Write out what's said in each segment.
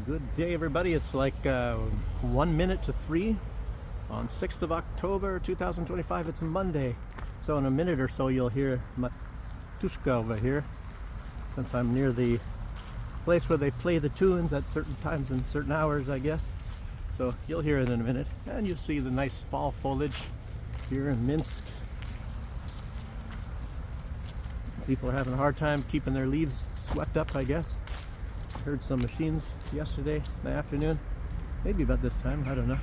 Good day, everybody. It's like 1 minute to 3 on 6th of October 2025. It's Monday. So in a minute or so you'll hear Matushka over here, since I'm near the place where they play the tunes at certain times and certain hours, I guess. So you'll hear it in a minute. And you'll see the nice fall foliage here in Minsk. People are having a hard time keeping their leaves swept up, I guess. Heard some machines yesterday in the afternoon, maybe about this time, I don't know.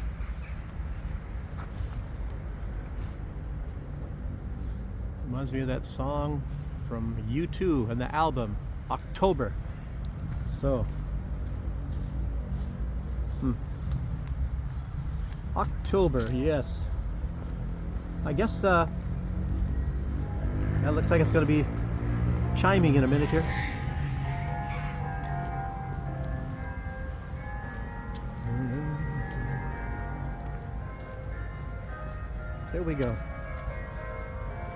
Reminds me of that song from U2 and the album October. So October, yes. I guess that looks like it's going to be chiming in a minute here. There we go.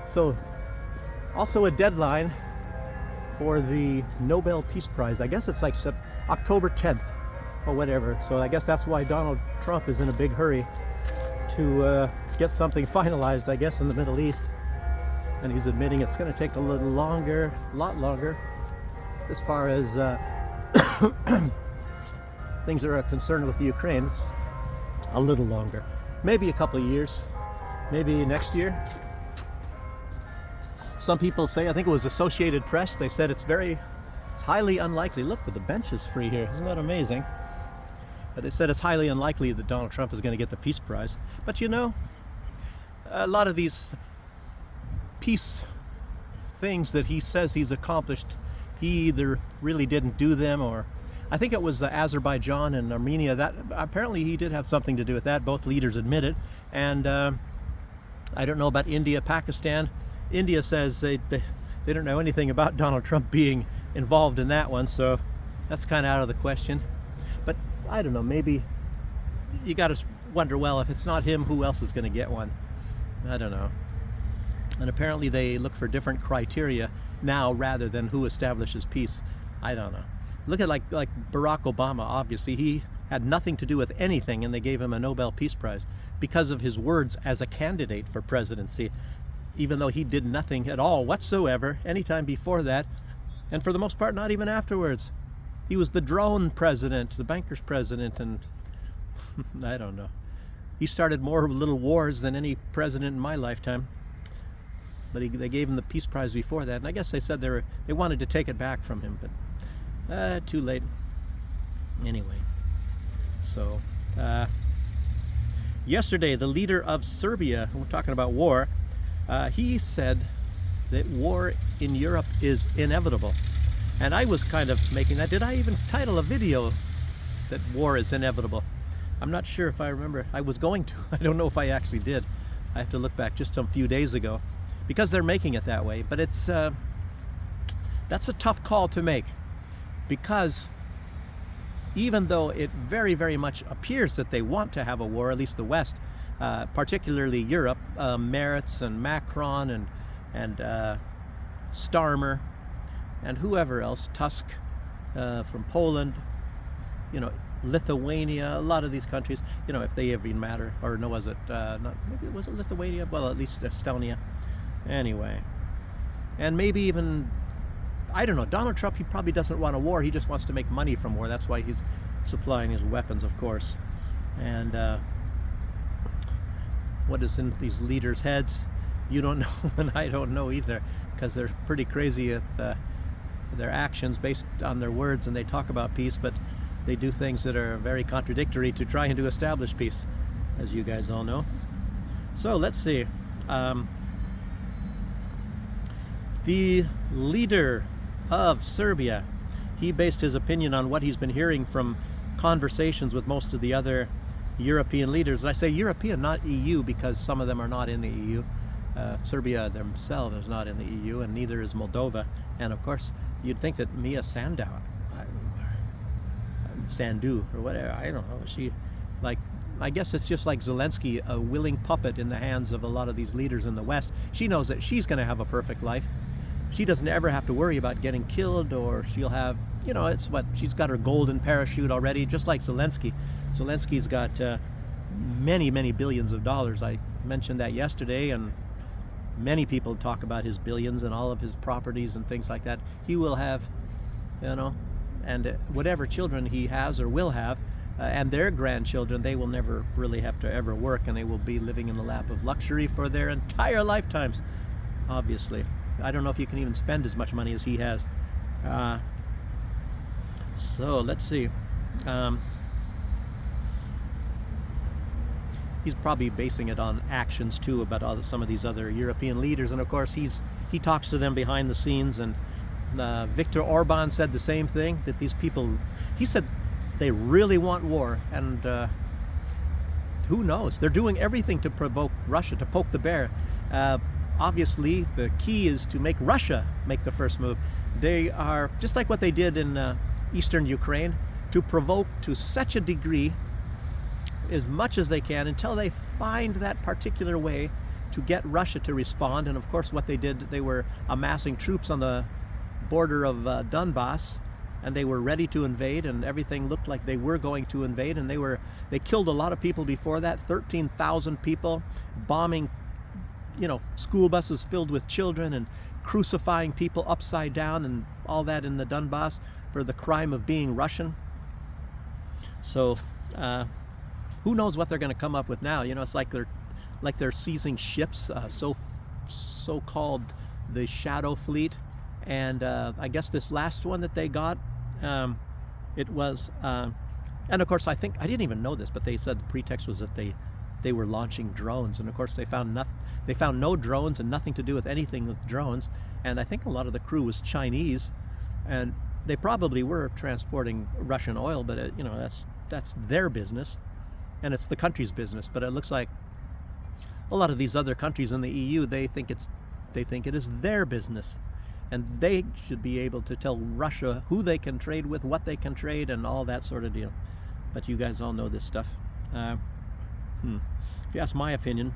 So, also a deadline for the Nobel Peace Prize. I guess it's like October 10th or whatever. So I guess that's why Donald Trump is in a big hurry to get something finalized, I guess, in the Middle East. And he's admitting it's going to take a little longer, a lot longer, as far as things are concerned with Ukraine. It's a little longer. Maybe a couple of years. Maybe next year. Some people say, I think it was Associated Press, they said it's highly unlikely. Look, but the bench is free here. Isn't that amazing? But they said it's highly unlikely that Donald Trump is going to get the Peace Prize. But you know, a lot of these peace things that he says he's accomplished, he either really didn't do them, or I think it was Azerbaijan and Armenia. That apparently he did have something to do with that. Both leaders admit it. And I don't know about India, Pakistan. India says they don't know anything about Donald Trump being involved in that one, so that's kind of out of the question. But I don't know, maybe you got to wonder, well, if it's not him, who else is going to get one? I don't know. And apparently they look for different criteria now rather than who establishes peace. I don't know. Look at like Barack Obama. Obviously he had nothing to do with anything, and they gave him a Nobel Peace Prize because of his words as a candidate for presidency, even though he did nothing at all whatsoever anytime before that, and for the most part not even afterwards. He was the drone president, the bankers president, and I don't know. He started more little wars than any president in my lifetime. But they gave him the Peace Prize before that, and I guess they said they wanted to take it back from him, but too late. Anyway, so yesterday the leader of Serbia, we're talking about war, he said that war in Europe is inevitable. And I was kind of making that. Did I even title a video that war is inevitable? I'm not sure if I remember. I was going to. I don't know if I actually did. I have to look back just a few days ago, because they're making it that way. But it's that's a tough call to make, because even though it very, very much appears that they want to have a war, at least the West, particularly Europe, Merz and Macron and Starmer and whoever else, Tusk from Poland, you know, Lithuania, a lot of these countries, you know, if they even matter, or no, was it maybe was it Lithuania? Well, at least Estonia. Anyway, and maybe even, I don't know, Donald Trump, he probably doesn't want a war. He just wants to make money from war. That's why he's supplying his weapons, of course. And what is in these leaders' heads, you don't know, and I don't know either, because they're pretty crazy at their actions based on their words, and they talk about peace, but they do things that are very contradictory to trying to establish peace, as you guys all know. So let's see. The leader of Serbia, he based his opinion on what he's been hearing from conversations with most of the other European leaders. And I say European, not EU, because some of them are not in the EU. Serbia themselves is not in the EU, and neither is Moldova. And of course, you'd think that Mia Sandu, or whatever, I don't know, she, like, I guess it's just like Zelensky, a willing puppet in the hands of a lot of these leaders in the West. She knows that she's going to have a perfect life. she doesn't ever have to worry about getting killed, or she'll have, it's what, she's got her golden parachute already, just like Zelensky. Zelensky's got many, many billions of dollars. I mentioned that yesterday, and many people talk about his billions and all of his properties and things like that. He will have, and whatever children he has or will have, and their grandchildren, they will never really have to ever work, and they will be living in the lap of luxury for their entire lifetimes, obviously. I don't know if you can even spend as much money as he has. So let's see. He's probably basing it on actions too, about some of these other European leaders, and of course he talks to them behind the scenes. And Viktor Orban said the same thing, that these people, he said, they really want war, and who knows? They're doing everything to provoke Russia, to poke the bear. Obviously, the key is to make Russia make the first move. They are, just like what they did in eastern Ukraine, to provoke to such a degree, as much as they can, until they find that particular way to get Russia to respond. And of course, what they did, they were amassing troops on the border of Donbass, and they were ready to invade, and everything looked like they were going to invade, and they killed a lot of people before that, 13,000 people, bombing school buses filled with children, and crucifying people upside down, and all that in the Donbass for the crime of being Russian. So who knows what they're going to come up with now? It's like they're seizing ships, so-called the Shadow Fleet, and I guess this last one that they got, it was, and of course I didn't even know this, but they said the pretext was that they were launching drones, and of course they found no drones and nothing to do with anything with drones. And I think a lot of the crew was Chinese, and they probably were transporting Russian oil, but that's their business, and it's the country's business. But it looks like a lot of these other countries in the EU, they think it is their business, and they should be able to tell Russia who they can trade with, what they can trade, and all that sort of deal. But you guys all know this stuff. If you ask my opinion,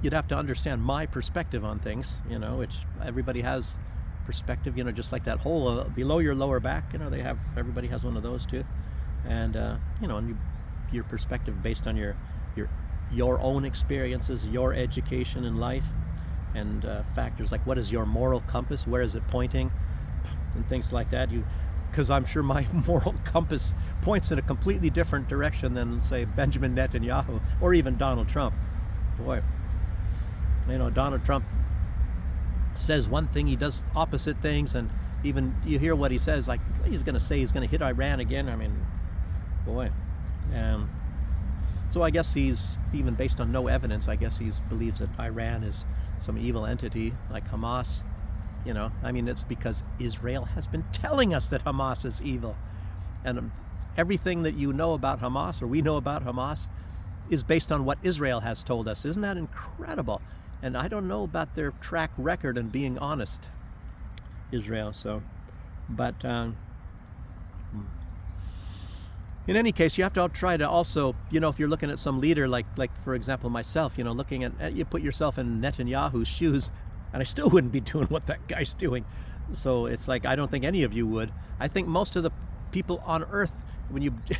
you'd have to understand my perspective on things, which everybody has perspective, just like that hole below your lower back, everybody has one of those too. And, and your perspective based on your own experiences, your education in life, and factors like, what is your moral compass, where is it pointing, and things like that. Because I'm sure my moral compass points in a completely different direction than, say, Benjamin Netanyahu or even Donald Trump. Boy, Donald Trump says one thing, he does opposite things, and even you hear what he says, like he's going to say he's going to hit Iran again. I mean, boy. So I guess he's, even based on no evidence, I guess he believes that Iran is some evil entity like Hamas. It's because Israel has been telling us that Hamas is evil. And everything that you know about Hamas, or we know about Hamas, is based on what Israel has told us. Isn't that incredible? And I don't know about their track record in being honest, Israel. So, but in any case, you have to try to also, if you're looking at some leader, like for example myself, looking at, you put yourself in Netanyahu's shoes, and I still wouldn't be doing what that guy's doing. So it's like, I don't think any of you would. I think most of the people on earth,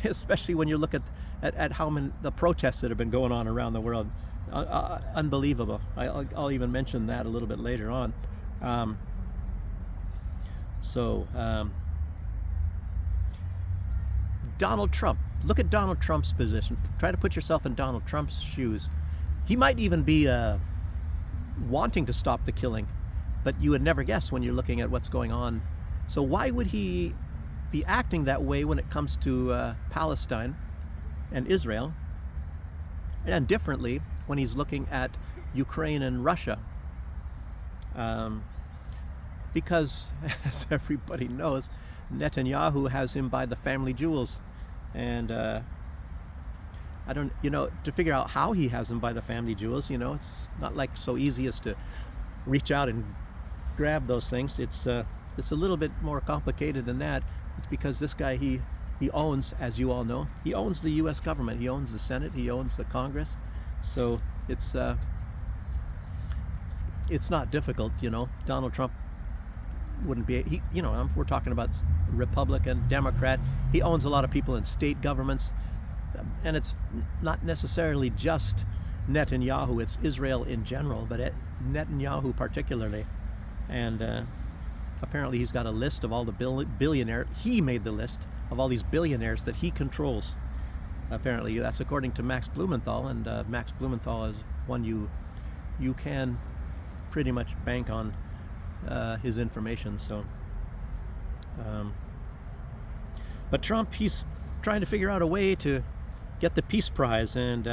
especially when you look at how many the protests that have been going on around the world, unbelievable. I'll even mention that a little bit later on. Donald Trump. Look at Donald Trump's position. Try to put yourself in Donald Trump's shoes. He might even be wanting to stop the killing, but you would never guess when you're looking at what's going on. So why would he be acting that way when it comes to Palestine and Israel, and differently when he's looking at Ukraine and Russia? Because, as everybody knows, Netanyahu has him by the family jewels, and I don't, to figure out how he has them by the family jewels, it's not like so easy as to reach out and grab those things. It's a little bit more complicated than that. It's because this guy, he owns, as you all know, he owns the U.S. government. He owns the Senate. He owns the Congress. So it's it's not difficult, you know. Donald Trump wouldn't be, we're talking about Republican, Democrat. He owns a lot of people in state governments. And it's not necessarily just Netanyahu, it's Israel in general, but Netanyahu particularly. And apparently he's got a list of all the billionaires. He made the list of all these billionaires that he controls. Apparently that's according to Max Blumenthal, and Max Blumenthal is one you can pretty much bank on his information. So, but Trump, he's trying to figure out a way to get the peace prize, and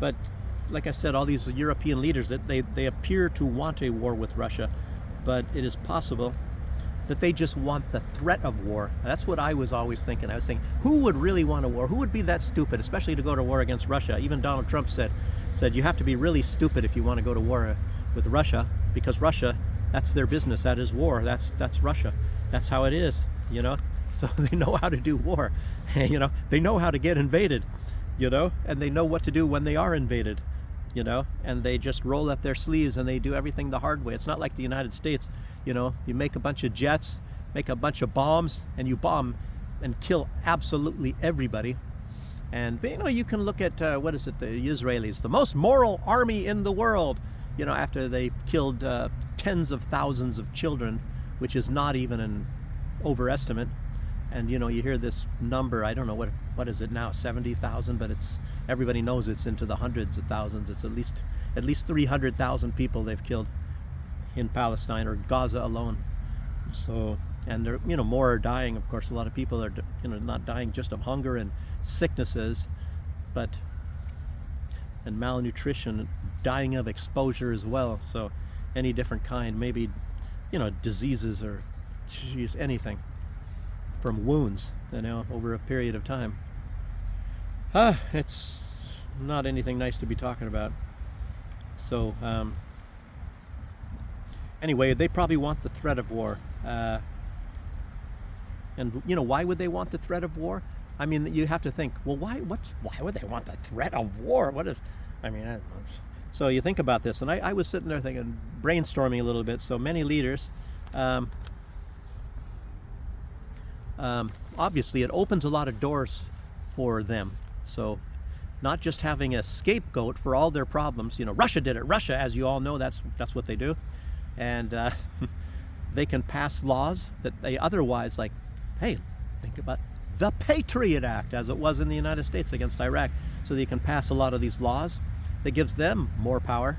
but like I said, all these European leaders, that they appear to want a war with Russia, but it is possible that they just want the threat of war. That's what I was always thinking. I was saying, who would really want a war? Who would be that stupid, especially to go to war against Russia? Even Donald Trump said you have to be really stupid if you want to go to war with Russia, because Russia, that's their business. That is war. That's Russia. That's how it is, you know. So they know how to do war, you know. They know how to get invaded, you know, and they know what to do when they are invaded, you know, and they just roll up their sleeves and they do everything the hard way. It's not like the United States, you know. You make a bunch of jets, make a bunch of bombs, and you bomb and kill absolutely everybody. And, you know, you can look at, the Israelis, the most moral army in the world, you know, after they've killed tens of thousands of children, which is not even an overestimate. And, you know, you hear this number, I don't know, what is it now, 70,000, but everybody knows it's into the hundreds of thousands. It's at least 300,000 people they've killed in Palestine or Gaza alone. So, and there, you know, more are dying. Of course, a lot of people are, you know, not dying just of hunger and sicknesses, and malnutrition, dying of exposure as well. So any different kind, maybe, you know, diseases or anything from wounds, you know, over a period of time. It's not anything nice to be talking about. So anyway, they probably want the threat of war. And, you know, why would they want the threat of war? I mean, you have to think, well, why would they want the threat of war? So you think about this, and I was sitting there thinking, brainstorming a little bit. So many leaders, obviously it opens a lot of doors for them. So not just having a scapegoat for all their problems. You know, Russia did it. Russia, as you all know, that's what they do. And they can pass laws that they otherwise, like, hey, think about the Patriot Act, as it was in the United States against Iraq. So they can pass a lot of these laws that gives them more power.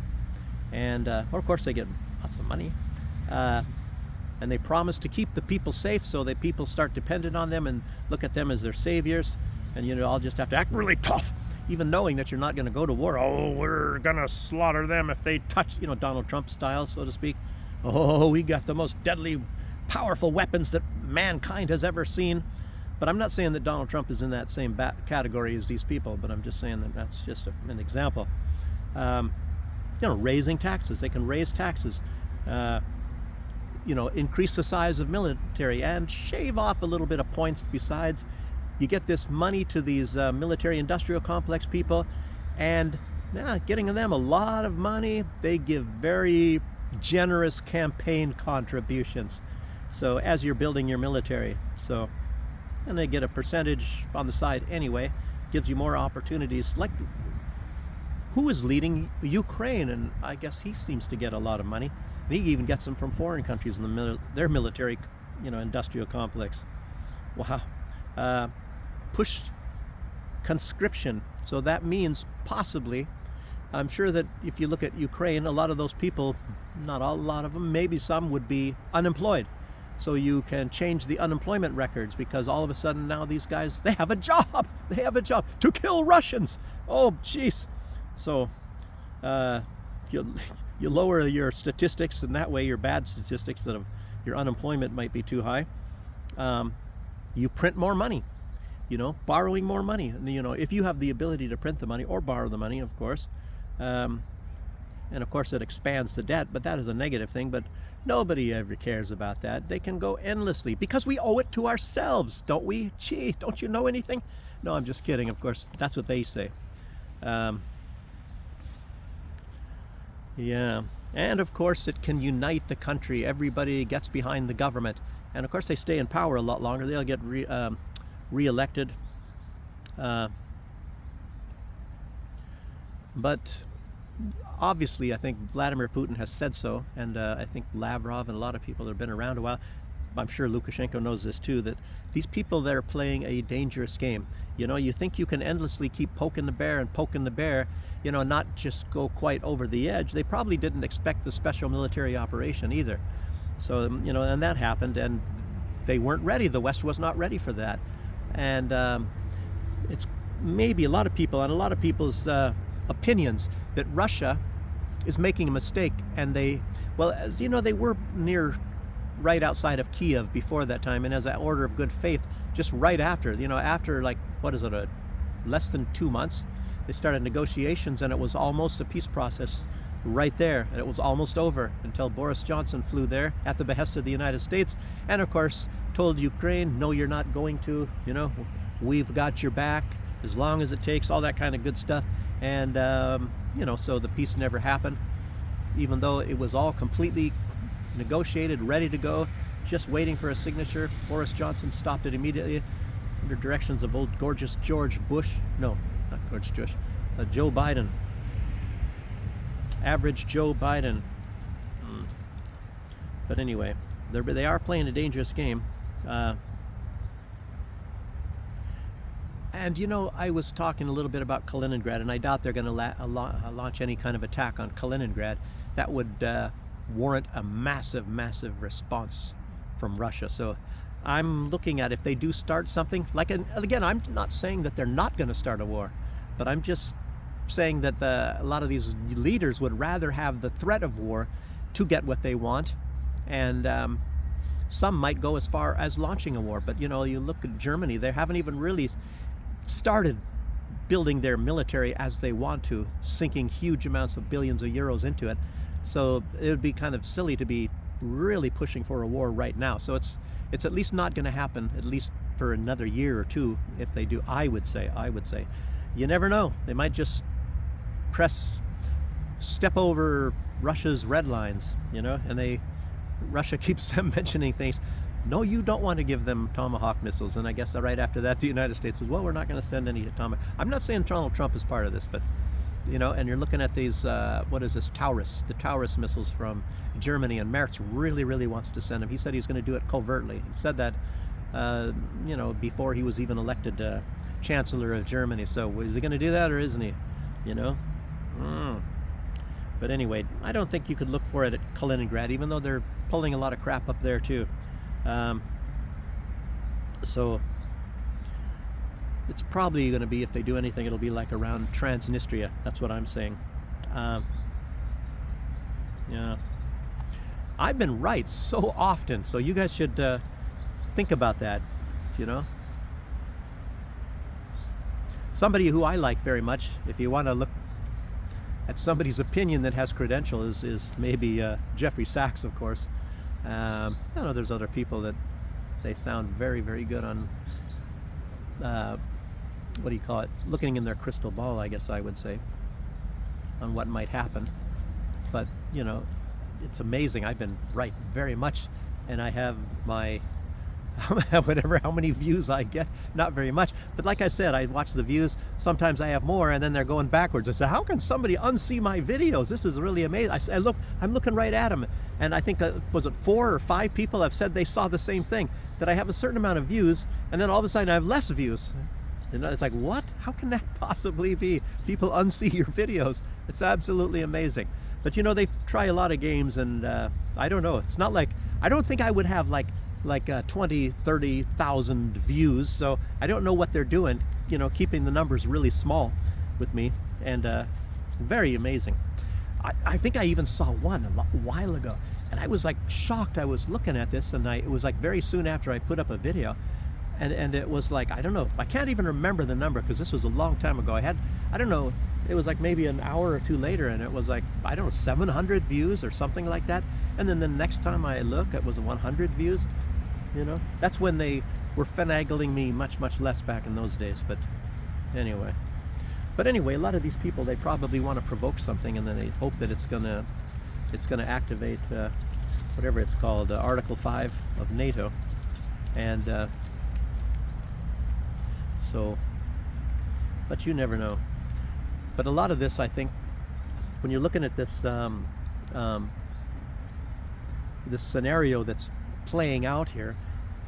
And of course they get lots of money. And they promise to keep the people safe, so that people start dependent on them and look at them as their saviors. And, you know, I'll just have to act really tough, even knowing that you're not going to go to war. Oh, we're going to slaughter them if they touch, you know, Donald Trump style, so to speak. Oh, we got the most deadly, powerful weapons that mankind has ever seen. But I'm not saying that Donald Trump is in that same category as these people, but I'm just saying that that's just an example. You know, raising taxes. They can raise taxes. You know, increase the size of military and shave off a little bit of points besides. You get this money to these military-industrial complex people, and getting them a lot of money. They give very generous campaign contributions. So as you're building your military, and they get a percentage on the side anyway, gives you more opportunities. Like, who is leading Ukraine? And I guess he seems to get a lot of money. And he even gets them from foreign countries in their military, you know, industrial complex. Wow. Pushed conscription. So that means possibly, I'm sure that if you look at Ukraine, a lot of those people, not a lot of them, maybe some would be unemployed. So you can change the unemployment records, because all of a sudden now these guys, they have a job. They have a job to kill Russians. Oh, jeez. So you lower your statistics, and that way your bad statistics that of your unemployment might be too high. You print more money, you know, borrowing more money. And, you know, if you have the ability to print the money or borrow the money, of course, and of course it expands the debt, but that is a negative thing. But nobody ever cares about that. They can go endlessly because we owe it to ourselves, don't we? Gee, don't you know anything? No, I'm just kidding. Of course, that's what they say. Yeah. And of course, it can unite the country. Everybody gets behind the government. And of course, they stay in power a lot longer. They'll get re-elected. Uh, but obviously, I think Vladimir Putin has said so. And I think Lavrov and a lot of people that have been around a while, I'm sure Lukashenko knows this too, that these people, they're playing a dangerous game. You know, you think you can endlessly keep poking the bear and poking the bear, you know, not just go quite over the edge. They probably didn't expect the special military operation either. So, you know, and that happened, and they weren't ready. The West was not ready for that. And it's maybe a lot of people and a lot of people's opinions that Russia is making a mistake. And they, well, as you know, they were near right outside of Kiev before that time, and as an order of good faith, just right after, you know, after like, what is it, less than 2 months, they started negotiations, and it was almost a peace process right there, and it was almost over until Boris Johnson flew there at the behest of the United States, and of course told Ukraine, no, you're not going to, you know, we've got your back as long as it takes, all that kind of good stuff. And you know, so the peace never happened, even though it was all completely negotiated, ready to go, just waiting for a signature. Boris Johnson stopped it immediately under directions of old gorgeous George Bush. No, not gorgeous George. Joe Biden. Average Joe Biden. But anyway, they are playing a dangerous game. And you know, I was talking a little bit about Kaliningrad, and I doubt they're going to launch any kind of attack on Kaliningrad. That would warrant a massive, massive response from Russia. So I'm looking at, if they do start something, like, again, I'm not saying that they're not going to start a war, but I'm just saying that a lot of these leaders would rather have the threat of war to get what they want. And some might go as far as launching a war. But you know, you look at Germany, they haven't even really started building their military as they want to, sinking huge amounts of billions of euros into it. So it would be kind of silly to be really pushing for a war right now. So it's at least not going to happen, at least for another year or two, if they do. I would say. You never know. They might just step over Russia's red lines, you know, and Russia keeps mentioning things. No, you don't want to give them Tomahawk missiles. And I guess right after that, the United States was, well, we're not going to send any Tomahawk. I'm not saying Donald Trump is part of this, but you know, and you're looking at these, what is this, Taurus, the Taurus missiles from Germany, and Merz really, really wants to send them. He said he's going to do it covertly. He said that, you know, before he was even elected Chancellor of Germany. So is he going to do that, or isn't he? You know? But anyway, I don't think you could look for it at Kaliningrad, even though they're pulling a lot of crap up there too. So it's probably going to be, if they do anything, it'll be like around Transnistria. That's what I'm saying. Yeah. I've been right so often, so you guys should think about that, you know. Somebody who I like very much, if you want to look at somebody's opinion that has credentials, is maybe Jeffrey Sachs, of course. I know there's other people that they sound very, very good on, what do you call it, looking in their crystal ball, I guess I would say, on what might happen. But, you know, it's amazing. I've been right very much, and I have my whatever, how many views I get, not very much. But like I said, I watch the views. Sometimes I have more, and then they're going backwards. I say, how can somebody unsee my videos? This is really amazing. I look, I'm looking right at them, and I think, was it 4 or 5 people have said they saw the same thing, that I have a certain amount of views, and then all of a sudden I have less views. And it's like, what? How can that possibly be? People unsee your videos. It's absolutely amazing. But you know, they try a lot of games, and I don't know. It's not like, I don't think I would have like 20, 30,000 views. So I don't know what they're doing, you know, keeping the numbers really small with me. And very amazing. I think I even saw one a while ago, and I was like shocked. I was looking at this, and it was like very soon after I put up a video. And it was like, I don't know, I can't even remember the number, because this was a long time ago. I don't know, it was like maybe an hour or two later, and it was like, I don't know, 700 views or something like that. And then the next time I look, it was 100 views. You know, that's when they were finagling me much, much less back in those days. But anyway, But anyway, a lot of these people, they probably want to provoke something, and then they hope that it's gonna activate whatever it's called, Article 5 of NATO. And so, but you never know. But a lot of this, I think, when you're looking at this this scenario that's playing out here,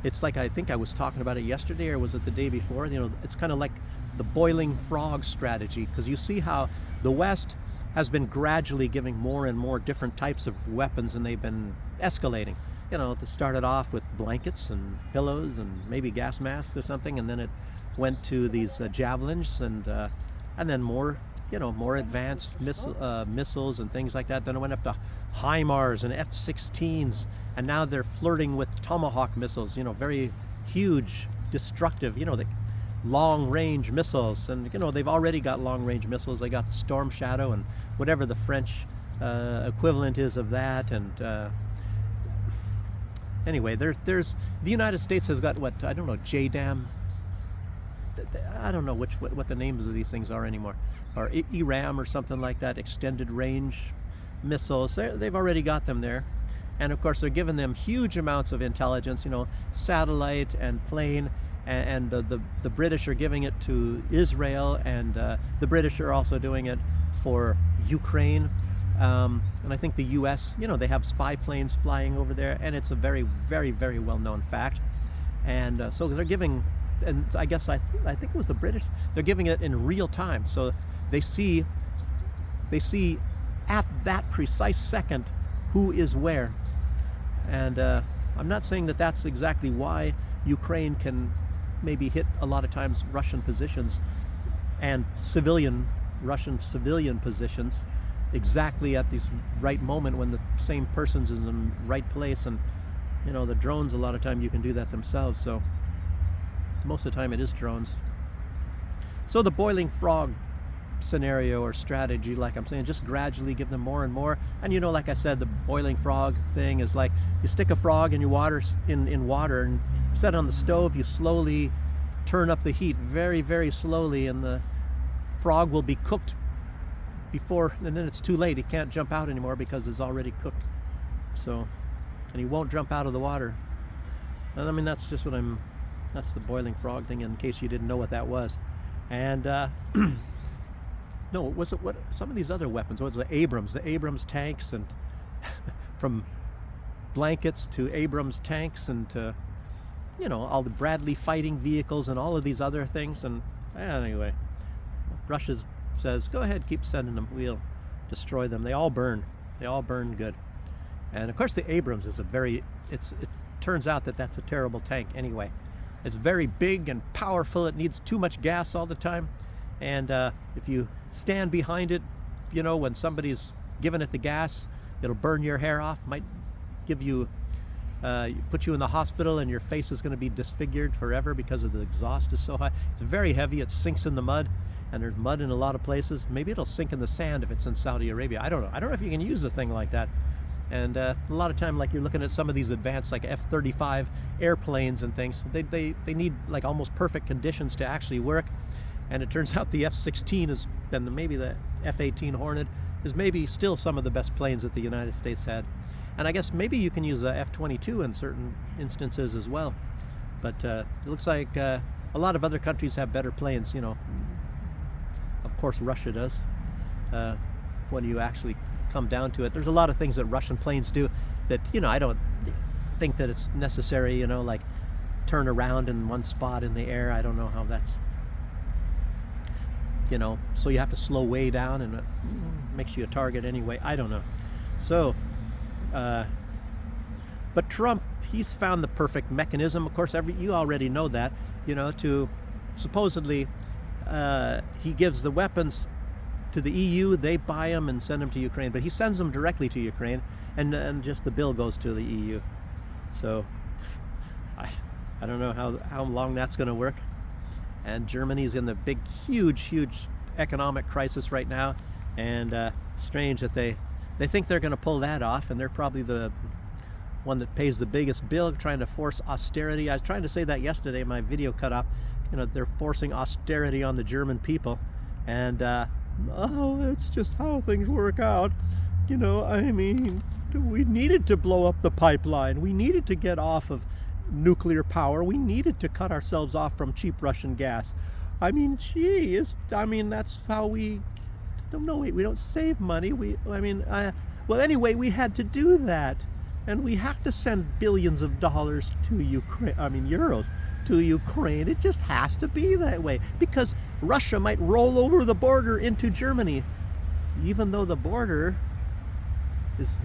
it's like, I think I was talking about it yesterday, or was it the day before? You know, it's kind of like the boiling frog strategy, because you see how the West has been gradually giving more and more different types of weapons, and they've been escalating. You know, it started off with blankets and pillows and maybe gas masks or something, and then it went to these javelins, and then more, you know, more advanced missiles and things like that. Then it went up to HIMARS and F-16s, and now they're flirting with Tomahawk missiles, you know, very huge, destructive, you know, the long-range missiles. And, you know, they've already got long-range missiles. They got the Storm Shadow and whatever the French equivalent is of that. And anyway, there's the United States has got, what, I don't know, JDAM. I don't know what the names of these things are anymore, or ERAM or something like that, extended range missiles. They've already got them there. And of course, they're giving them huge amounts of intelligence, you know, satellite and plane. And the British are giving it to Israel, and the British are also doing it for Ukraine. And I think the US, you know, they have spy planes flying over there, and it's a very, very, very well-known fact. And so they're giving, and I guess I think it was the British, they're giving it in real time. So they see at that precise second who is where. And I'm not saying that that's exactly why Ukraine can maybe hit a lot of times Russian positions and Russian civilian positions exactly at this right moment when the same person's in the right place. And, you know, the drones, a lot of time you can do that themselves. So most of the time it is drones. So the boiling frog scenario or strategy, like I'm saying, just gradually give them more and more. And, you know, like I said, the boiling frog thing is like you stick a frog in your water, in water, and set it on the stove. You slowly turn up the heat very, very slowly, and the frog will be cooked before, and then it's too late. He can't jump out anymore because it's already cooked. So, and he won't jump out of the water. And I mean, that's just that's the boiling frog thing, in case you didn't know what that was. And no, was it what some of these other weapons? What was the Abrams tanks, and from blankets to Abrams tanks, and to, you know, all the Bradley fighting vehicles and all of these other things. And anyway, Russia says, go ahead, keep sending them. We'll destroy them. They all burn. They all burn good. And of course, the Abrams is it turns out that that's a terrible tank anyway. It's very big and powerful. It needs too much gas all the time. And if you stand behind it, you know, when somebody's giving it the gas, it'll burn your hair off, might give you, put you in the hospital, and your face is going to be disfigured forever because of the exhaust is so high. It's very heavy. It sinks in the mud, and there's mud in a lot of places. Maybe it'll sink in the sand if it's in Saudi Arabia. I don't know. I don't know if you can use a thing like that. And a lot of time, like, you're looking at some of these advanced, like F-35 airplanes and things, they need like almost perfect conditions to actually work. And it turns out the F-16 is, and maybe the F-18 Hornet is maybe still some of the best planes that the United States had. And I guess maybe you can use a F-22 in certain instances as well. But it looks like a lot of other countries have better planes, you know. Of course, Russia does. When you actually come down to it, there's a lot of things that Russian planes do that, you know, I don't think that it's necessary, you know, like turn around in one spot in the air. I don't know how that's, you know, so you have to slow way down, and it makes you a target anyway. I don't know. So, but Trump, he's found the perfect mechanism. Of course, you already know that, you know, to supposedly, he gives the weapons to the EU, they buy them and send them to Ukraine, but he sends them directly to Ukraine, and just the bill goes to the EU. So I don't know how long that's going to work. And Germany's in the big, huge economic crisis right now, and strange that they think they're going to pull that off, and they're probably the one that pays the biggest bill, trying to force austerity. I was trying to say that yesterday, my video cut off. You know, they're forcing austerity on the German people, And oh, it's just how things work out. You know, I mean, we needed to blow up the pipeline. We needed to get off of nuclear power. We needed to cut ourselves off from cheap Russian gas. I mean, geez, I mean, that's how we don't know. We don't save money. Well, anyway, we had to do that. And we have to send billions of dollars to Ukraine, euros to Ukraine. It just has to be that way because Russia might roll over the border into Germany, even though the border is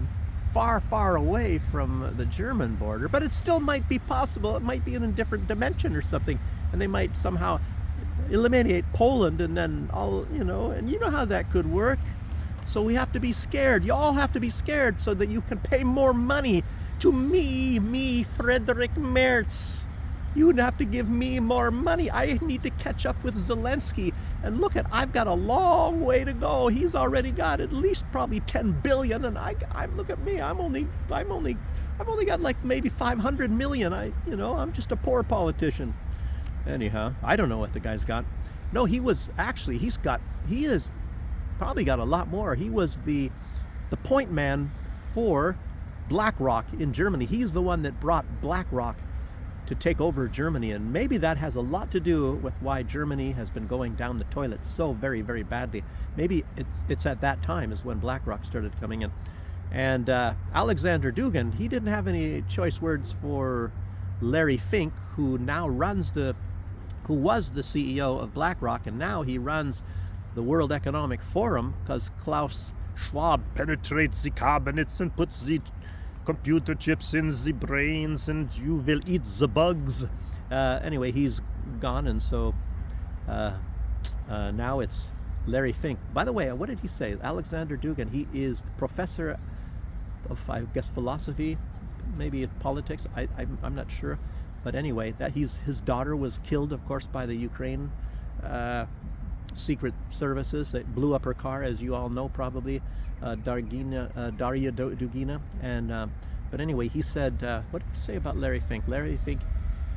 far, far away from the German border, but it still might be possible. It might be in a different dimension or something, and they might somehow eliminate Poland and then and you know how that could work. So we have to be scared. You all have to be scared so that you can pay more money to me, Frederick Merz. You would have to give me more money. I need to catch up with Zelensky. And look I've got a long way to go. He's already got at least probably 10 billion, and I look at me. I've only got like maybe 500 million. I'm just a poor politician. Anyhow, I don't know what the guy's got. No, he is probably got a lot more. He was the point man for BlackRock in Germany. He's the one that brought BlackRock to take over Germany, and maybe that has a lot to do with why Germany has been going down the toilet so very, very badly. Maybe it's at that time is when BlackRock started coming in. And Alexander Dugin, he didn't have any choice words for Larry Fink, who was the CEO of BlackRock, and now he runs the World Economic Forum because Klaus Schwab penetrates the cabinets and puts the computer chips in the brains, and you will eat the bugs. Anyway, he's gone, and so now it's Larry Fink. By the way, what did he say? Alexander Dugin, he is the professor of, I guess, philosophy, maybe politics. I'm not sure. But anyway, his daughter was killed, of course, by the Ukraine secret services. That blew up her car, as you all know, probably. Daria Dugina. And but anyway, he said, what did he say about Larry Fink? Larry Fink,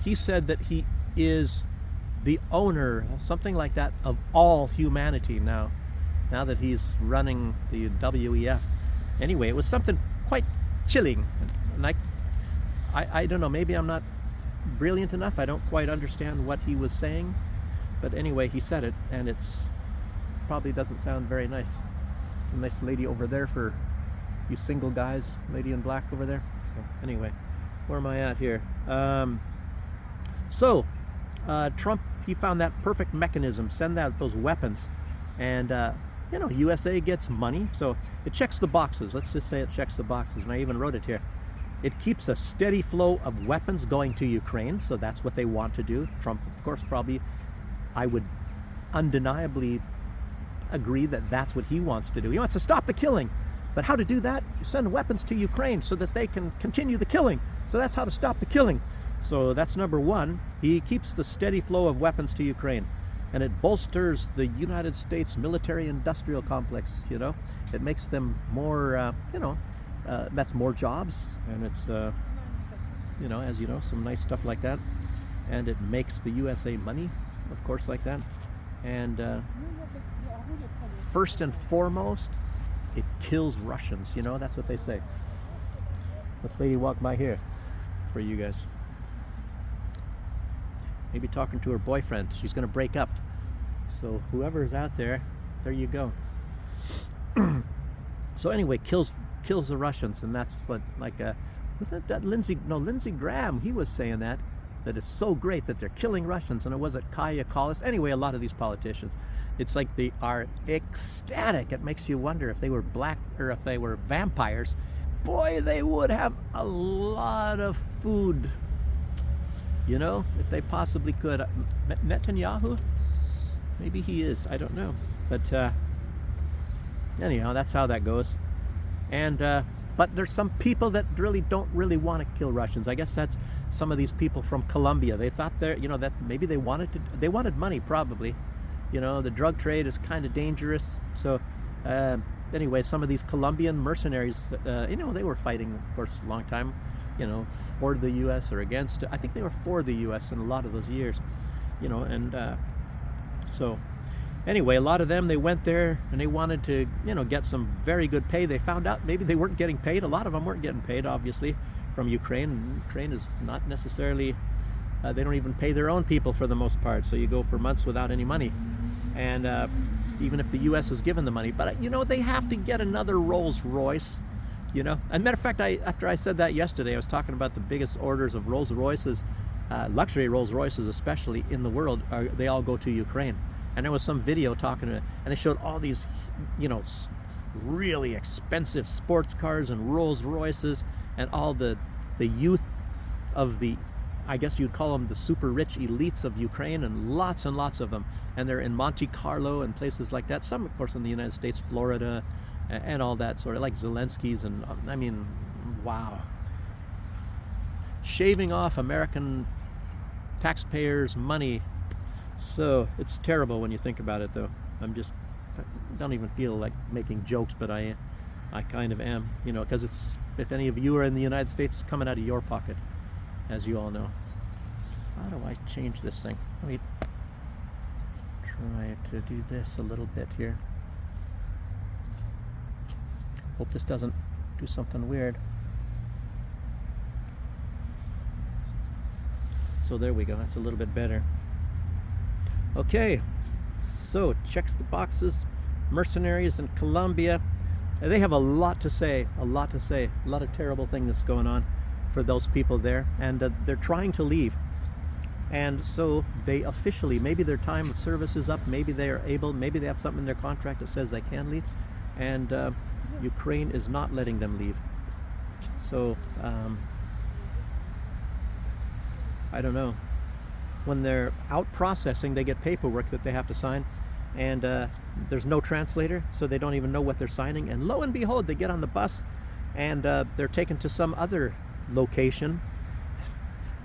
he said that he is the owner, something like that, of all humanity now that he's running the WEF. Anyway, it was something quite chilling. And I don't know, maybe I'm not brilliant enough. I don't quite understand what he was saying. But anyway, he said it, and it's probably doesn't sound very nice. A nice lady over there for you single guys, lady in black over there. So anyway, where am I at here? Trump, he found that perfect mechanism, send out those weapons, and USA gets money, so it checks the boxes. Let's just say it checks the boxes, and I even wrote it here. It keeps a steady flow of weapons going to Ukraine, so that's what they want to do. Trump, of course, probably, I would undeniably agree that that's what he wants to do. He wants to stop the killing. But how to do that? You send weapons to Ukraine so that they can continue the killing. So that's how to stop the killing. So that's number one. He keeps the steady flow of weapons to Ukraine. And it bolsters the United States military-industrial complex, It makes them more, that's more jobs. And it's, as you know, some nice stuff like that. And it makes the USA money, of course, like that. And first and foremost, it kills Russians. That's what they say. This lady walked by here for you guys. Maybe talking to her boyfriend. She's going to break up. So whoever's out there, there you go. So anyway, kills the Russians, and that's what Lindsey Graham. He was saying that it's so great that they're killing Russians, and it wasn't Kaya Kallas. Anyway, a lot of these politicians, it's like they are ecstatic. It makes you wonder if they were black or if they were vampires. Boy, they would have a lot of food. If they possibly could. Netanyahu? Maybe he is. I don't know. But anyhow, that's how that goes. And but there's some people that don't really want to kill Russians. I guess that's some of these people from Colombia. They thought that maybe they wanted money, probably. The drug trade is kind of dangerous. So anyway, some of these Colombian mercenaries, they were fighting, of course, a long time, for the U.S. or against. I think they were for the U.S. in a lot of those years, and so Anyway, a lot of them, they went there and they wanted to, get some very good pay. They found out maybe they weren't getting paid. A lot of them weren't getting paid, obviously, from Ukraine. Ukraine is not necessarily, they don't even pay their own people for the most part. So you go for months without any money. And even if the U.S. has given the money. But, they have to get another Rolls Royce, As a matter of fact, after I said that yesterday, I was talking about the biggest orders of Rolls Royces, luxury Rolls Royces especially in the world, they all go to Ukraine. And there was some video talking to it, and they showed all these, really expensive sports cars and Rolls Royces, and all the youth of the, I guess you'd call them the super rich elites of Ukraine, and lots of them. And they're in Monte Carlo and places like that. Some, of course, in the United States, Florida, and all that sort of, like Zelensky's, and I mean, wow. Shaving off American taxpayers' money. So it's terrible when you think about it, though. I don't even feel like making jokes, but I kind of am, because it's, if any of you are in the United States, it's coming out of your pocket, as you all know. How do I change this thing? Let me try to do this a little bit here. Hope this doesn't do something weird. So there we go, that's a little bit better. Okay, so checks the boxes. Mercenaries in Colombia, they have a lot to say, a lot of terrible things going on for those people there, and they're trying to leave. And so they officially, maybe their time of service is up, maybe they are able, maybe they have something in their contract that says they can leave, and Ukraine is not letting them leave. So I don't know. When they're out processing, they get paperwork that they have to sign, and there's no translator, so they don't even know what they're signing. And lo and behold, they get on the bus, and they're taken to some other location,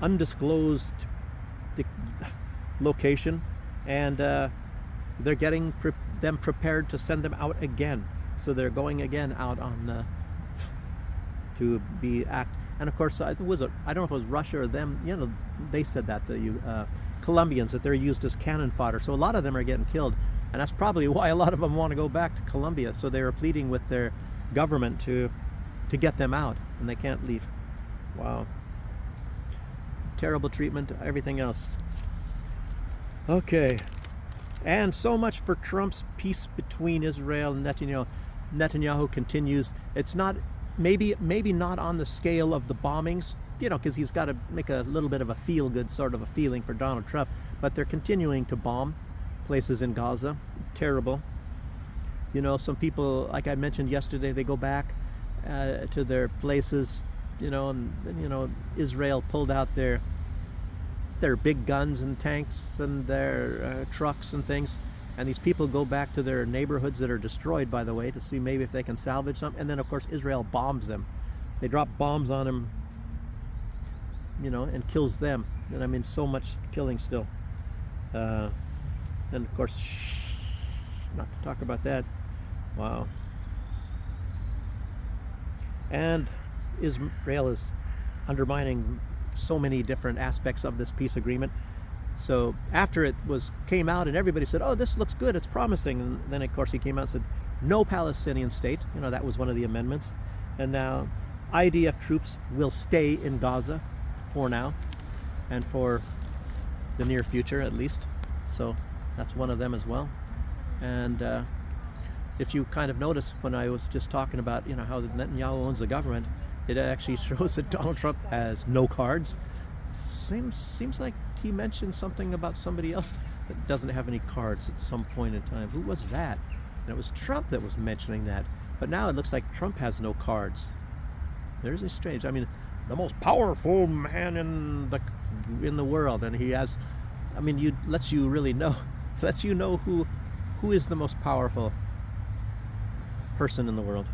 undisclosed location, and they're getting them prepared to send them out again. So they're going again out on to be and of course, I don't know if it was Russia or them, they said that the Colombians, that they're used as cannon fodder. So a lot of them are getting killed, and that's probably why a lot of them want to go back to Colombia. So they were pleading with their government to get them out, and they can't leave. Wow. Terrible treatment, everything else. Okay. And so much for Trump's peace between Israel and Netanyahu. Netanyahu continues. It's not, maybe not on the scale of the bombings, because he's got to make a little bit of a feel-good sort of a feeling for Donald Trump, but they're continuing to bomb places in Gaza. Terrible. Some people, like I mentioned yesterday, they go back to their places, and Israel pulled out their big guns and tanks and their trucks and things, and these people go back to their neighborhoods that are destroyed, by the way, to see maybe if they can salvage some. And then of course Israel bombs them. They drop bombs on them, and kills them. And I mean, so much killing still. And of course, not to talk about that. Wow. And Israel is undermining so many different aspects of this peace agreement. So after it came out and everybody said, oh, this looks good, it's promising, and then of course he came out and said no Palestinian state. That was one of the amendments. And now IDF troops will stay in Gaza for now and for the near future at least. So that's one of them as well. And if you kind of notice when I was just talking about how Netanyahu owns the government, it actually shows that Donald Trump has no cards. Seems like he mentioned something about somebody else that doesn't have any cards at some point in time. Who was that? And it was Trump that was mentioning that. But now it looks like Trump has no cards. There's a strange, I mean, the most powerful man in the world, and he has, I mean, lets you know who is the most powerful person in the world.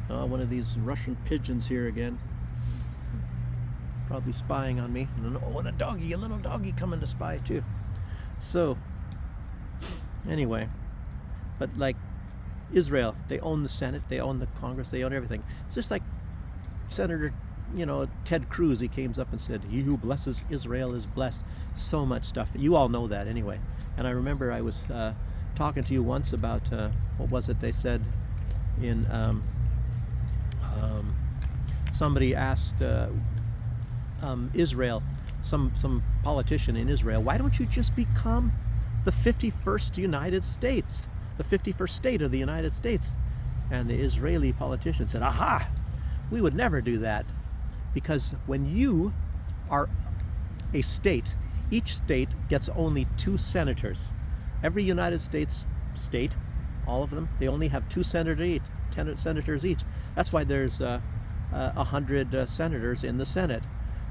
One of these Russian pigeons here again, probably spying on me. And a little doggy coming to spy too. So anyway, but like Israel, they own the Senate, they own the Congress, they own everything. It's just like Senator, Ted Cruz, he came up and said, he who blesses Israel is blessed. So much stuff. You all know that anyway. And I remember I was talking to you once about what was it they said in somebody asked Israel, some politician in Israel, why don't you just become the 51st United States, the 51st state of the United States? And the Israeli politician said, aha, we would never do that, because when you are a state, each state gets only 2 senators. Every United States state, all of them, they only have 2 senators each. That's why there's 100 senators in the Senate.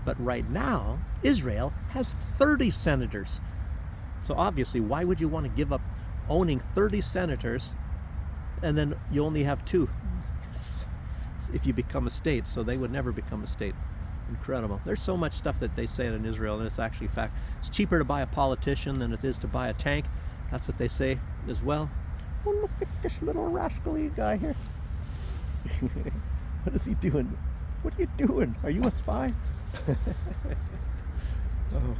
But right now, Israel has 30 senators. So obviously, why would you want to give up owning 30 senators and then you only have 2 if you become a state? So they would never become a state. Incredible. There's so much stuff that they say in Israel, and it's actually fact. It's cheaper to buy a politician than it is to buy a tank. That's what they say as well. Oh, look at this little rascally guy here. What is he doing? What are you doing? Are you a spy? Oh.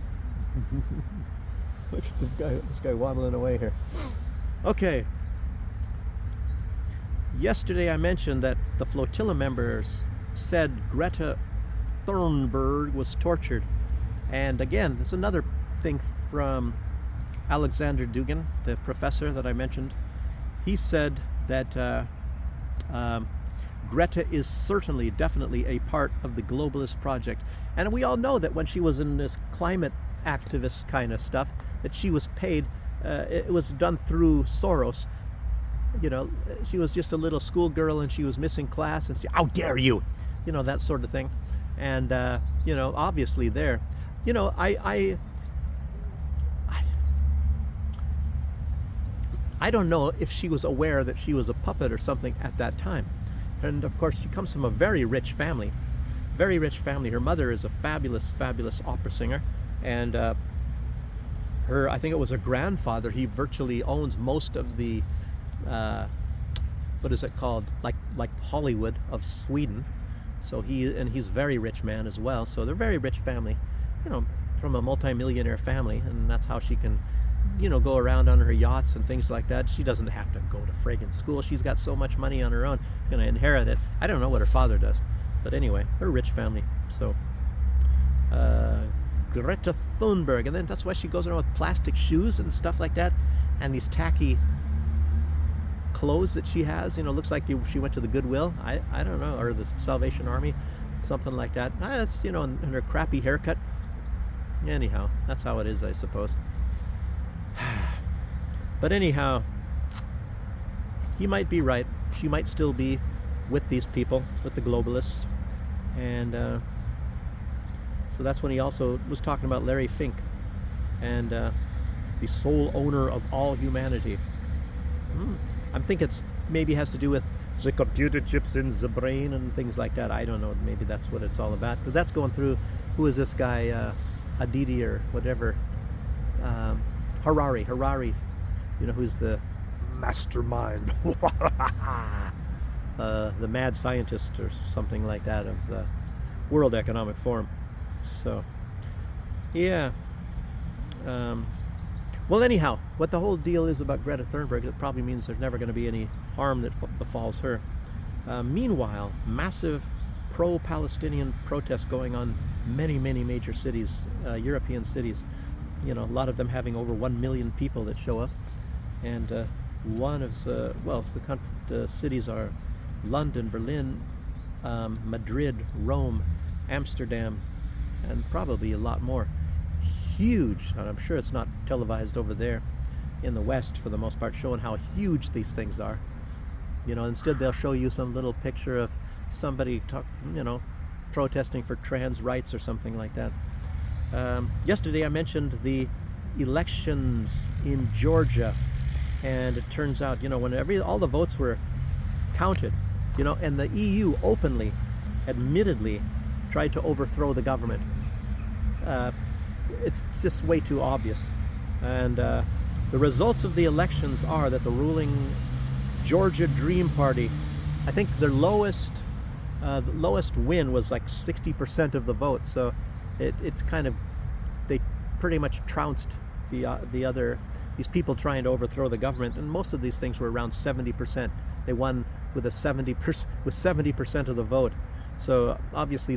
Look at this guy waddling away here. Okay. Yesterday I mentioned that the flotilla members said Greta Thunberg was tortured. And again, there's another thing from Alexander Dugin, the professor that I mentioned. He said that Greta is certainly, definitely a part of the globalist project. And we all know that when she was in this climate activist kind of stuff, that she was paid, it was done through Soros. You know, she was just a little schoolgirl and she was missing class and she, how dare you? You know, that sort of thing. And, you know, obviously there, you know, I don't know if she was aware that she was a puppet or something at that time. And of course, she comes from a very rich family. Very rich family. Her mother is a fabulous, fabulous opera singer. And I think it was her grandfather, he virtually owns most of the, what is it called? Like Hollywood of Sweden. So he's a very rich man as well. So they're a very rich family, you know, from a multi-millionaire family. And that's how she can, you know, go around on her yachts and things like that. She doesn't have to go to friggin' school. She's got so much money on her own, gonna inherit it. I don't know what her father does, but anyway, they're a rich family. So Greta Thunberg, and then that's why she goes around with plastic shoes and stuff like that, and these tacky clothes that she has. You know, looks like she went to the Goodwill. I don't know, or the Salvation Army, something like that. That's, you know, and her crappy haircut. Anyhow, that's how it is, I suppose. But anyhow, he might be right. She might still be with these people, with the globalists. And so that's when he also was talking about Larry Fink and the sole owner of all humanity. I think it's maybe has to do with the computer chips in the brain and things like that. I don't know. Maybe that's what it's all about. Because that's going through, who is this guy, Hadidi or whatever, Harari, you know, who's the mastermind, the mad scientist or something like that of the World Economic Forum. So, yeah. Well, anyhow, what the whole deal is about Greta Thunberg, it probably means there's never going to be any harm that befalls her. Meanwhile, massive pro-Palestinian protests going on many, many major cities, European cities. You know, a lot of them having over 1 million people that show up. And one of the, well, the cities are London, Berlin, Madrid, Rome, Amsterdam, and probably a lot more. Huge, and I'm sure it's not televised over there in the West for the most part, showing how huge these things are. You know, instead they'll show you some little picture of somebody protesting for trans rights or something like that. Yesterday I mentioned the elections in Georgia, and it turns out, you know, when all the votes were counted, you know, and the EU openly, admittedly, tried to overthrow the government. It's just way too obvious. And the results of the elections are that the ruling Georgia Dream Party, I think their lowest win was like 60% of the vote. So it's kind of, they pretty much trounced these people trying to overthrow the government, and most of these things were around 70%. They won with 70% of the vote. So obviously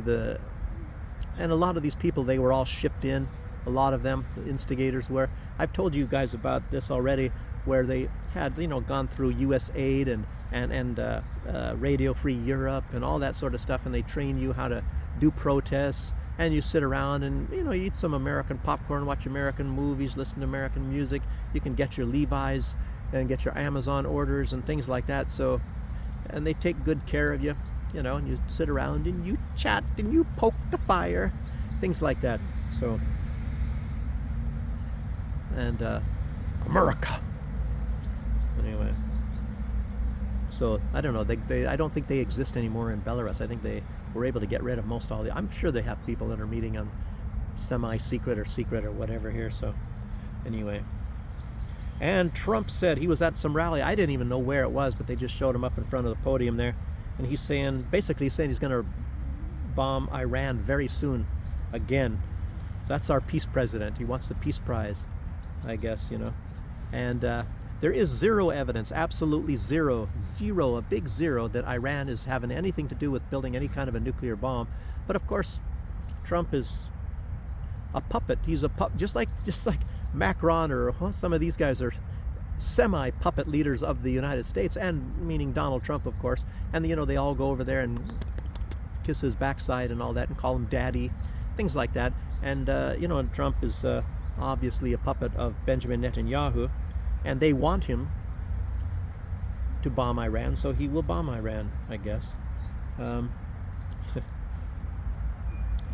and a lot of these people, they were all shipped in. A lot of them, the instigators were. I've told you guys about this already, where they had gone through U.S. aid and Radio Free Europe and all that sort of stuff, and they train you how to do protests, and you sit around and you eat some American popcorn, watch American movies, listen to American music. You can get your Levi's and get your Amazon orders and things like that. So, and they take good care of you, and you sit around and you chat and you poke the fire, things like that. So, and America. Anyway, so I don't know. I don't think they exist anymore in Belarus. I think they were able to get rid of most all the. I'm sure they have people that are meeting on semi-secret or secret or whatever here. So, anyway. And Trump said he was at some rally. I didn't even know where it was, but they just showed him up in front of the podium there, and he's basically saying he's going to bomb Iran very soon, again. So that's our peace president. He wants the peace prize, I guess, And there is zero evidence, absolutely zero, a big zero, that Iran is having anything to do with building any kind of a nuclear bomb. But of course, Trump is a puppet. He's a puppet, just like Macron or some of these guys are semi-puppet leaders of the United States, and meaning Donald Trump, of course. And they all go over there and kiss his backside and all that, and call him daddy, things like that. And and Trump is obviously a puppet of Benjamin Netanyahu, and they want him to bomb Iran, so he will bomb Iran, I guess.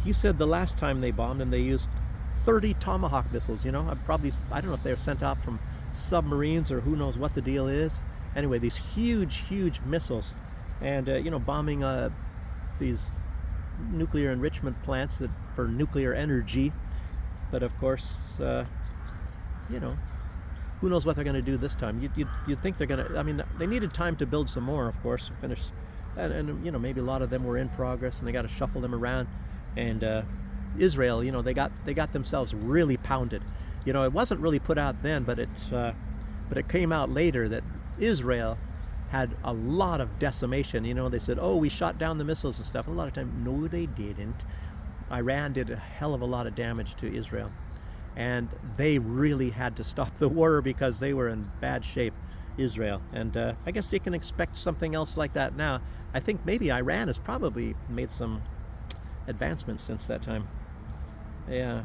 He said the last time they bombed him, they used 30 Tomahawk missiles. I don't know if they were sent out from submarines or who knows what the deal is. Anyway, these huge missiles, and bombing these nuclear enrichment plants for nuclear energy. But of course, who knows what they're going to do this time? You'd think they're going to. I mean, they needed time to build some more, of course, to finish, and maybe a lot of them were in progress, and they got to shuffle them around. And Israel, they got themselves really pounded. It wasn't really put out then, but it came out later that Israel had a lot of decimation. They said, oh, we shot down the missiles and stuff. A lot of times, no, they didn't. Iran did a hell of a lot of damage to Israel, and they really had to stop the war because they were in bad shape, Israel. And I guess you can expect something else like that now. I think maybe Iran has probably made some advancements since that time. Yeah.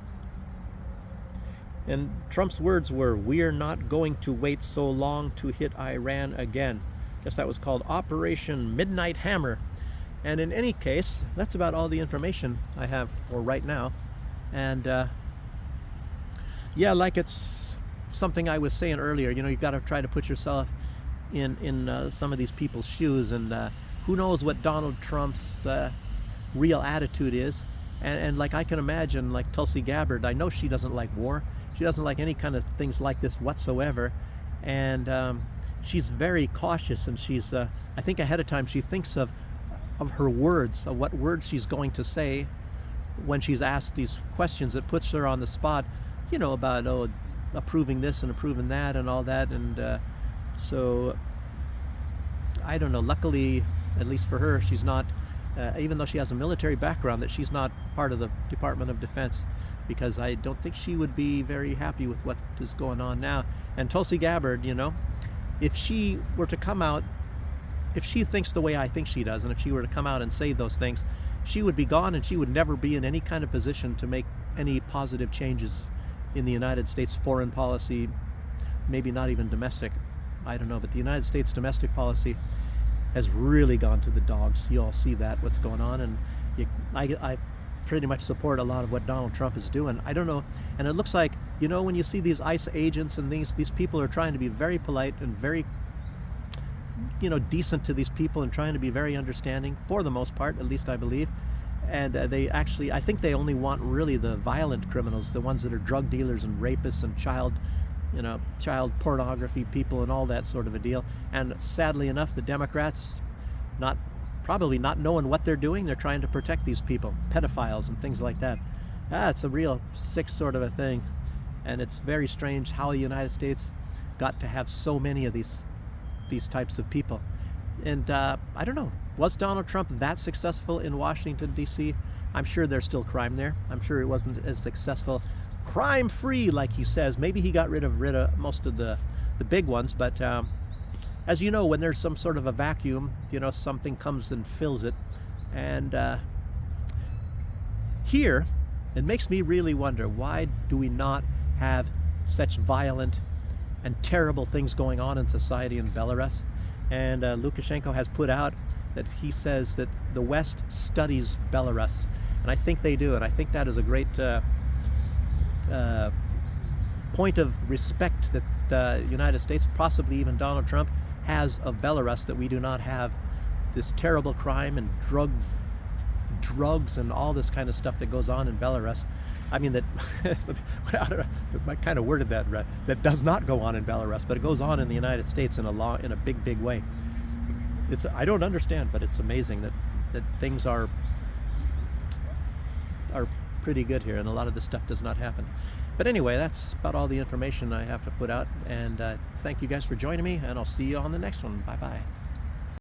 And Trump's words were, "We're not going to wait so long to hit Iran again." Guess that was called Operation Midnight Hammer. And in any case, that's about all the information I have for right now. And yeah, like it's something I was saying earlier, you've got to try to put yourself in some of these people's shoes, and who knows what Donald Trump's real attitude is. And like I can imagine, like Tulsi Gabbard, I know she doesn't like war. She doesn't like any kind of things like this whatsoever. And she's very cautious, and she's, I think ahead of time, she thinks of her words, of what words she's going to say when she's asked these questions that puts her on the spot, about, approving this and approving that and all that. And so, I don't know, luckily, at least for her, she's not, even though she has a military background, that she's not part of the Department of Defense, because I don't think she would be very happy with what is going on now. And Tulsi Gabbard, if she were to come out, if she thinks the way I think she does, and if she were to come out and say those things, she would be gone, and she would never be in any kind of position to make any positive changes in the United States foreign policy, maybe not even domestic. I don't know, but the United States domestic policy has really gone to the dogs. You all see that, what's going on, and I pretty much support a lot of what Donald Trump is doing. I don't know, and it looks like, when you see these ICE agents and these people are trying to be very polite and very, decent to these people, and trying to be very understanding for the most part, at least I believe. And they actually, I think they only want really the violent criminals, the ones that are drug dealers and rapists and child pornography people and all that sort of a deal. And sadly enough, the Democrats, probably not knowing what they're doing, they're trying to protect these people, pedophiles and things like that. It's a real sick sort of a thing. And it's very strange how the United States got to have so many of these types of people. And I don't know, was Donald Trump that successful in Washington, D.C.? I'm sure there's still crime there. I'm sure it wasn't as successful, crime-free like he says. Maybe he got rid of most of the big ones, but as you know, when there's some sort of a vacuum, you know, something comes and fills it. And here, it makes me really wonder, why do we not have such violent and terrible things going on in society in Belarus? And Lukashenko has put out that he says that the West studies Belarus, and I think they do, and I think that is a great point of respect that the United States, possibly even Donald Trump, has of Belarus, that we do not have this terrible crime and drugs and all this kind of stuff that goes on in Belarus. I mean, that I kind of worded that right, that does not go on in Belarus, but it goes on in the United States in a big way. I don't understand, but it's amazing that things are pretty good here, and a lot of this stuff does not happen. But anyway, that's about all the information I have to put out, and thank you guys for joining me, and I'll see you on the next one. Bye bye.